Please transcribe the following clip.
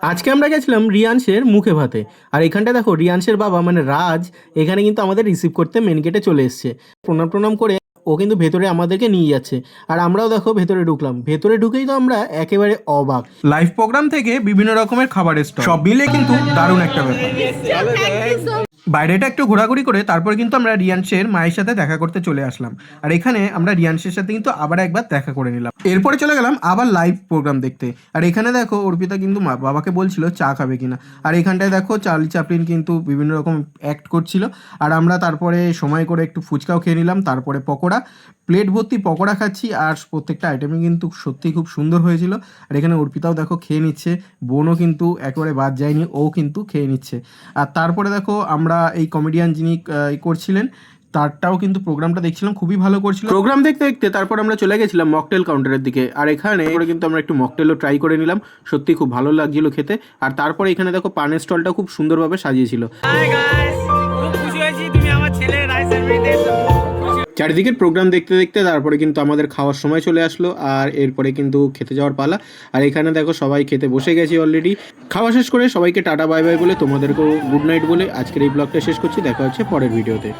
আজকে আমরা গেছিলাম রিয়াংশের মুখে ভাতে। আর এখানটায় দেখো রিয়াংশের বাবা মানে রাজ এখানে কিন্তু আমাদের রিসিভ করতে মেন গেটে চলে এসছে। প্রণাম প্রণাম করে ও কিন্তু ভেতরে আমাদেরকে নিয়ে যাচ্ছে। আর আমরাও দেখো ভেতরে ঢুকলাম। ভেতরে ঢুকেই তো আমরা একেবারে অবাক। লাইভ প্রোগ্রাম থেকে বিভিন্ন রকমের খাবারের স্টল সব মিলে কিন্তু দারুণ একটা ব্যাপার। বাইরেটা একটু ঘোরাঘুরি করে তারপর কিন্তু আমরা রিয়াংশের মায়ের সাথে দেখা করতে চলে আসলাম। আর এখানে আমরা রিয়াংশের সাথে কিন্তু আবার একবার দেখা করে নিলাম। এরপরে চলে গেলাম আবার লাইভ প্রোগ্রাম দেখতে। আর এখানে দেখো অর্পিতা কিন্তু বাবাকে বলছিল চা খাবে কিনা। আর এখানটায় দেখো চার্লি চ্যাপলিন কিন্তু বিভিন্ন রকম অ্যাক্ট করছিল। আর আমরা তারপরে সময় করে একটু ফুচকাও খেয়ে নিলাম, তারপরে পকোড়া, প্লেট ভর্তি পকোড়া খাচ্ছি। আর প্রত্যেকটা আইটেমই কিন্তু সত্যিই খুব সুন্দর হয়েছিল। আর এখানে অর্পিতাও দেখো খেয়ে নিচ্ছে, বোনও কিন্তু একেবারে বাদ যায়নি, ও কিন্তু খেয়ে নিচ্ছে। আর তারপরে দেখো আমরা এই কমেডিয়ান যিনি করছিলেন তারটাও কিন্তু প্রোগ্রামটা দেখছিলাম, খুবই ভালো করছিল। প্রোগ্রাম দেখতে দেখতে তারপর আমরা চলে গেছিলাম মকটেল কাউন্টারের দিকে। আর এখানে কিন্তু আমরা একটু মকটেলও ট্রাই করে নিলাম, সত্যি খুব ভালো লাগছিল খেতে। আর তারপরে এখানে দেখো পানের স্টলটা খুব সুন্দরভাবে সাজিয়েছিল। চারিদিকের প্রোগ্রাম দেখতে দেখতে তারপরে কিন্তু আমাদের খাওয়ার সময় চলে আসলো। আর এরপরে কিন্তু খেতে যাওয়ার পালা। আর এখানে দেখো সবাই খেতে বসে গেছি অলরেডি। খাওয়া শেষ করে সবাইকে টাটা বাই বাই বলে তোমাদেরকেও গুড নাইট বলে আজকের এই ব্লগটা শেষ করছি। দেখা হচ্ছে পরের ভিডিওতে।